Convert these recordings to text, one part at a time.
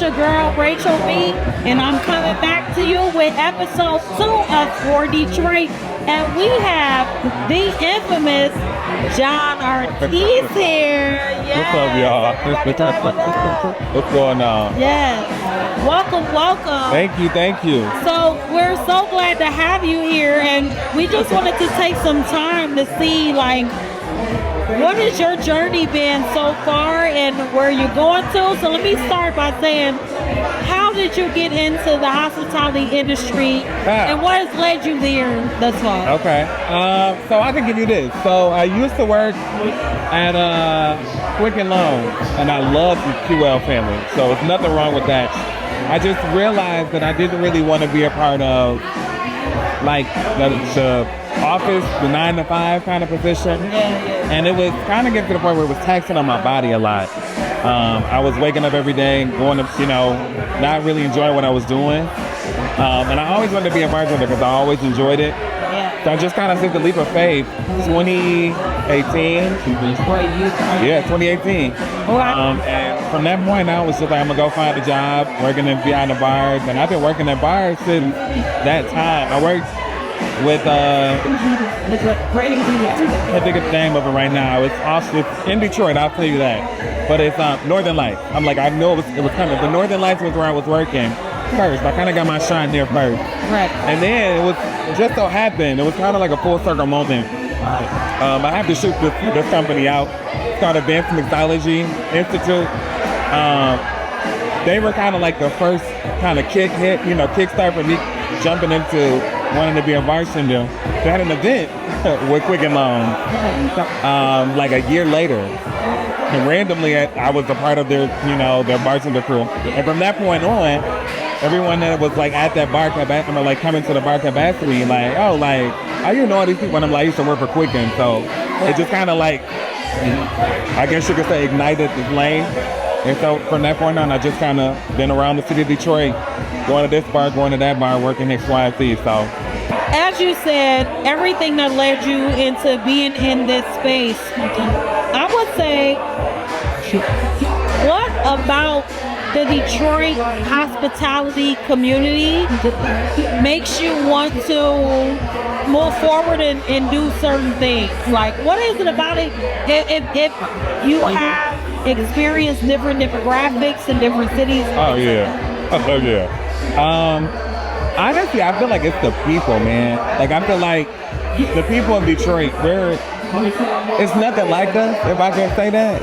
your girl, Rachel B, and I'm coming back to you with episode 2 of For Detroit. And we have the infamous Jon Ortiz here. Yes. What's up, y'all? What's going on? Yes. Welcome. Thank you. So we're so glad to have you here, and we just wanted to take some time to see, like, what has your journey been so far and where you're going to? So let me start by saying, how did you get into the hospitality industry and what has led you there thus far? Okay. So I can give you this. So I used to work at Quicken Loans, and I love the QL family. So there's nothing wrong with that. I just realized that I didn't really want to be a part of like the office, the 9 to 5 kind of position. And it was kind of getting to the point where it was taxing on my body a lot. I was waking up every day, going to, not really enjoying what I was doing. And I always wanted to be a bartender because I always enjoyed it. So I just kind of took the leap of faith. 2018. Yeah, 2018. And from that point on, it was just like, I'm going to go find a job, working behind the bars. And I've been working at bars since that time. I worked with, I can't think of the name of it right now. It's in Detroit, I'll tell you that. But it's Northern Lights. I'm like, I know it was coming. But Northern Lights was where I was working first. I kind of got my shine there first. Right. And then it was just so happened, it was kind of like a full circle moment. I had to shoot this company out. It's called Advanced Mixology Institute. They were kind of like the first kind of kickstart for me jumping into wanting to be a bartender. They had an event with Quicken Loans like a year later. And randomly, I was a part of their bartender crew. And from that point on, everyone that was like at that bar capacity, like coming to the bar capacity, like, oh, like, how you know all these people? And I'm like, I used to work for Quicken. So it just kind of like, I guess you could say, ignited the flame. And so from that point on, I just kind of been around the city of Detroit, going to this bar, going to that bar, working X, Y, and Z. So, as you said, everything that led you into being in this space, I would say, what about the Detroit hospitality community makes you want to move forward and do certain things? Like, what is it about it? If you have experienced different demographics in different cities. Oh yeah. Honestly, I feel like it's the people, man. Like, I feel like the people of Detroit, it's nothing like us, if I can say that.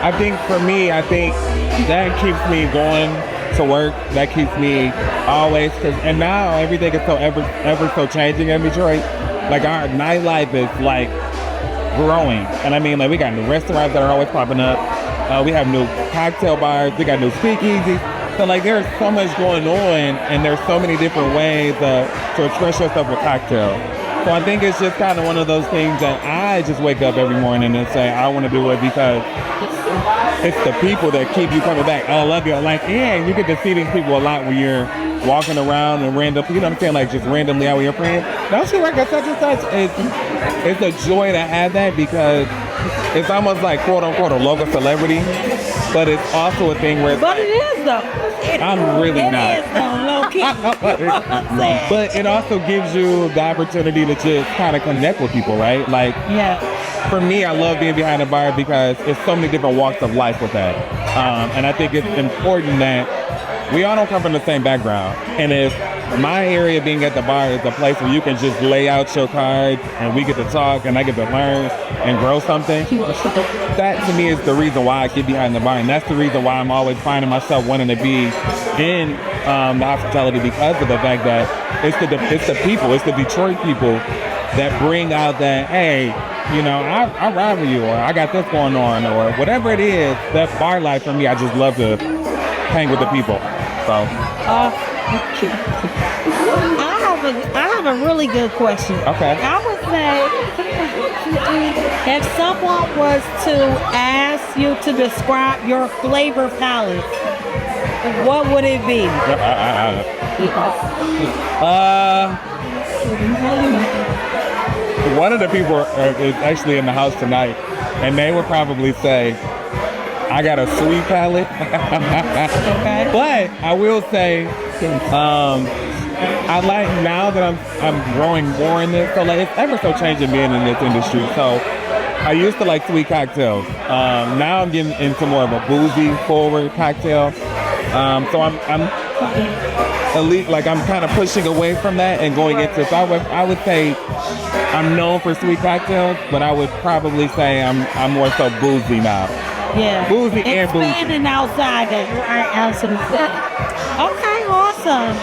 I think for me, that keeps me going to work. That keeps me always, and now everything is so ever so changing in Detroit. Like, our nightlife is like growing, and I mean, like, we got new restaurants that are always popping up. We have new cocktail bars. We got new speakeasies. So like, there's so much going on, and there's so many different ways to express yourself with cocktail. So I think it's just kind of one of those things that I just wake up every morning and say, I want to do it because it's the people that keep you coming back. I love you. Like, yeah, you get to see these people a lot when you're walking around and random, you know what I'm saying? Like, just randomly out with your friends. Don't you work at such and such? It's a joy to have that because it's almost like, quote unquote, a local celebrity, but it's also a thing where But it is though. I'm really not. It is though, low key. But it also gives you the opportunity to just kind of connect with people, right? Like, for me, I love being behind the bar because it's so many different walks of life with that. And I think it's important that we all don't come from the same background. And if my area being at the bar is a place where you can just lay out your cards and we get to talk and I get to learn and grow something, that to me is the reason why I get behind the bar. And that's the reason why I'm always finding myself wanting to be in the hospitality, because of the fact that it's the people, it's the Detroit people that bring out that, hey, I ride with you, or I got this going on, or whatever it is. That bar life for me, I just love to hang with the people. So I have a really good question. Okay. I would say, if someone was to ask you to describe your flavor palette, what would it be? One of the people is actually in the house tonight, and they would probably say I got a sweet palate. Okay. But I will say, I like now that I'm growing more in this. So like it's ever so changing being in this industry. So I used to like sweet cocktails. Now I'm getting into more of a boozy forward cocktail. So I'm elite, like I'm kind of pushing away from that and going into. So I would say I'm known for sweet cocktails, but I would probably say I'm more so boozy now. Yeah. Boozy and boozy. Expanding outside that. Right, absolutely. Okay, awesome.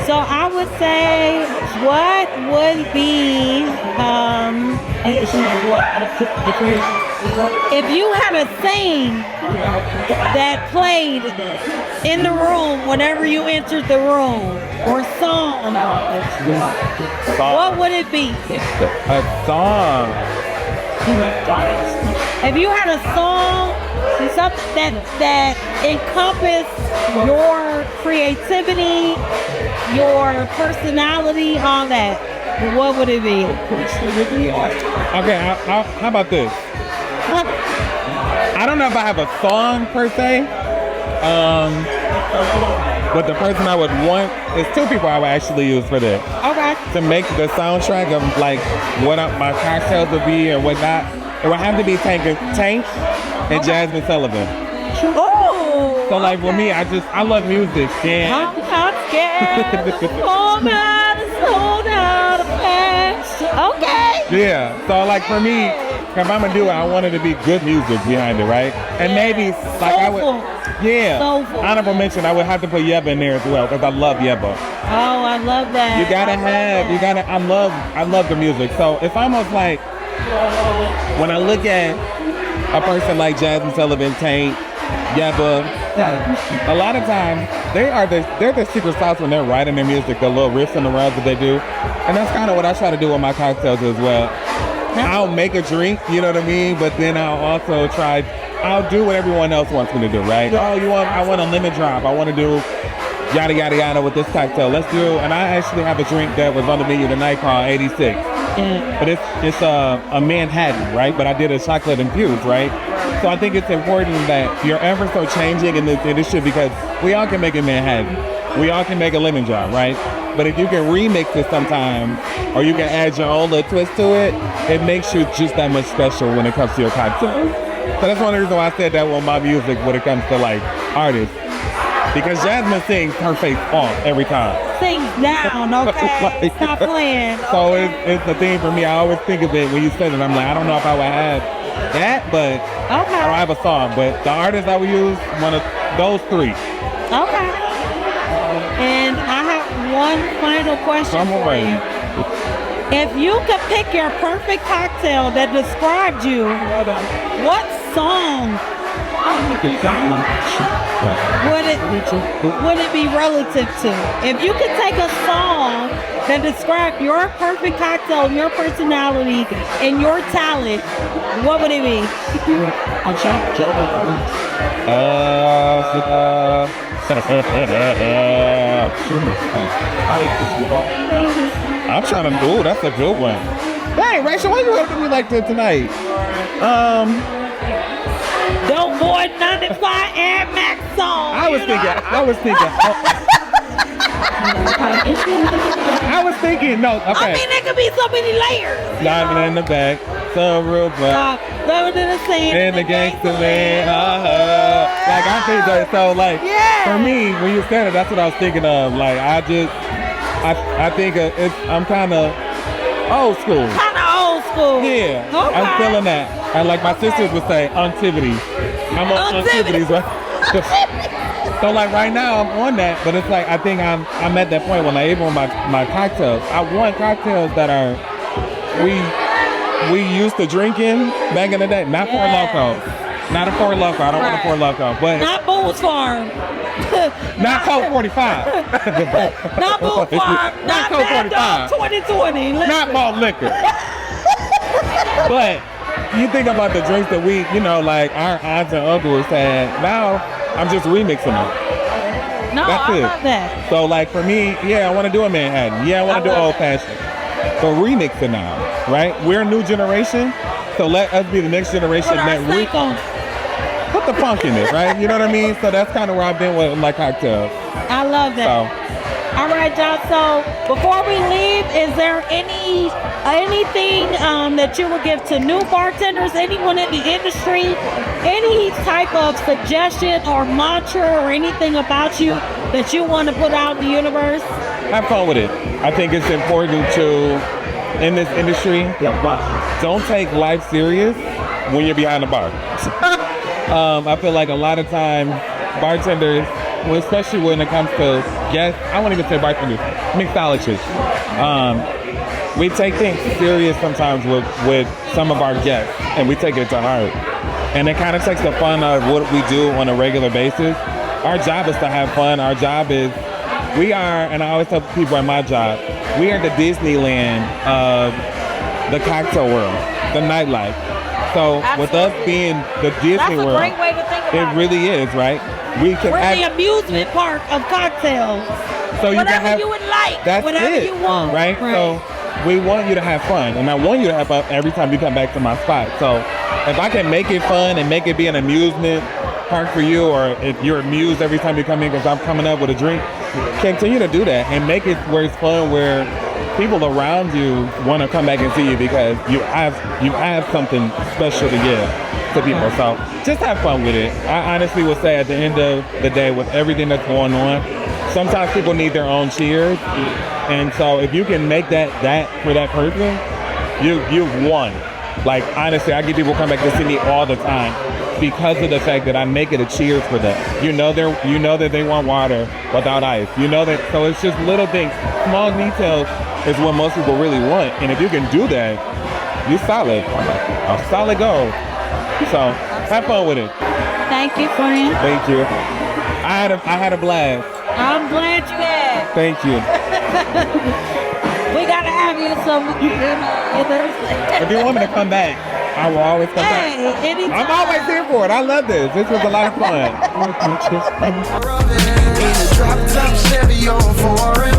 So I would say, what would be, if you had a thing that played in the room whenever you entered the room, or song, what would it be? A song. If you had a song, something that encompassed your creativity, your personality, all that, what would it be? Okay, how about this? I don't know if I have a song per se, but the person I would want is two people I would actually use for this. Okay. To make the soundtrack of like what my cocktails would be and whatnot. It would have to be Tank and Jasmine Sullivan. Oh. So like for me, I love music. Yeah. I'm scared. Hold out of past. Okay. Yeah. So like for me, if I'm gonna do it, I want it to be good music behind it, right? And maybe like I would. Yeah. Soulful. Honorable mention, I would have to put Yebba in there as well because I love Yebba. Oh, I love that. I love the music. So it's almost like when I look at a person like Jasmine Sullivan, Tank, Yebba, a lot of times they're the secret sauce when they're writing their music, the little riffs and the runs that they do. And that's kind of what I try to do with my cocktails as well. I'll make a drink, you know what I mean? But then I'll do what everyone else wants me to do, right? I want a lemon drop. I want to do yada, yada, yada with this cocktail. Let's do, and I actually have a drink that was on the menu tonight called 86. Yeah. But it's a Manhattan, right? But I did a chocolate infused, right? So I think it's important that you're ever so changing in this industry because we all can make a Manhattan. We all can make a lemon drop, right? But if you can remix it sometime, or you can add your own little twist to it, it makes you just that much special when it comes to your cocktail. So that's one of the reasons why I said that with my music when it comes to like artists. Because Jasmine sings her face off every time. Sings down, okay? Stop playing. So it's the thing for me. I always think of it when you said it. I'm like, I don't know if I would add that, but I don't have a song. But the artist I would use, one of those three. Okay. And I have one final question for you. If you could pick your perfect cocktail that described you, what song would it be relative to? If you could take a song that described your perfect cocktail, your personality, and your talent, what would it be? I'm trying to do. That's a good one. Hey, Rachel, why you helping me like that tonight? Don't Boy 95 Air Max song. I was thinking. No, okay. I mean, there could be so many layers. Diamond in the back, some real black. Loving in the sand. And the gangster man. Like I think that. So like, for me, when you said it, that's what I was thinking of. Like I think I'm kind of old school. Kind of old school. Yeah, okay. I'm feeling that. And like my sisters would say, activities. I'm on activities, right? So like right now I'm on that, but it's like I think I'm at that point when I even with my cocktails. I want cocktails that are we used to drinking back in the day. Not Four Loko. Not a Four Loko. I don't want a Four Loko. But not Boone's Farm. Not Coke 45. Not Boone's Farm. Not Coke 45. 2020. Not malt liquor. But you think about the drinks that we, like our aunts and uncles had. Now I'm just remixing them. No, that's I love that. So like for me, I want to do a Manhattan. I want to do old fashioned. So remixing now, right? We're a new generation, so let us be the next generation that put the funk in it, right? You know what I mean? So that's kind of where I've been with my cocktails. I love that. So, all right, Jon. So before we leave, is there anything that you would give to new bartenders, anyone in the industry, any type of suggestion or mantra or anything about you that you want to put out in the universe? have fun with it. I think it's important to, in this industry, don't take life serious when you're behind the bar. I feel like a lot of times bartenders, well, especially when it comes to guests, I won't even say bartenders, mixologists. We take things serious sometimes with some of our guests, and we take it to heart. And it kind of takes the fun out of what we do on a regular basis. Our job is to have fun. Our job is, we are, and I always tell people at my job, we are the Disneyland of the cocktail world, the nightlife. So Absolutely. With us being the Disney world, That's a great way to think about it. it really is, right? We're the amusement park of cocktails. So you whatever can have, you would like, that's whatever it, you want. right? So we want you to have fun, and I want you to have fun every time you come back to my spot. So if I can make it fun and make it be an amusement park for you, or if you're amused every time you come in because I'm coming up with a drink, continue to do that and make it where it's fun, where people around you want to come back and see you because you have something special to give to people. So just have fun with it. I honestly would say at the end of the day, with everything that's going on, sometimes people need their own cheers. And so if you can make that for that person, you've won. Like honestly, I get people come back to see me all the time because of the fact that I make it a cheers for them. You know that they want water without ice. You know that, so it's just little things, small details is what most people really want. And if you can do that, you're solid. A solid goal. So have fun with it. Thank you, friend. Thank you. I had a blast. I'm glad you had. Thank you. We gotta have you some. If you want me to come back, I will always come back. Anytime. I'm always here for it. I love this. This was a lot of fun. In a drop top Chevy on foreign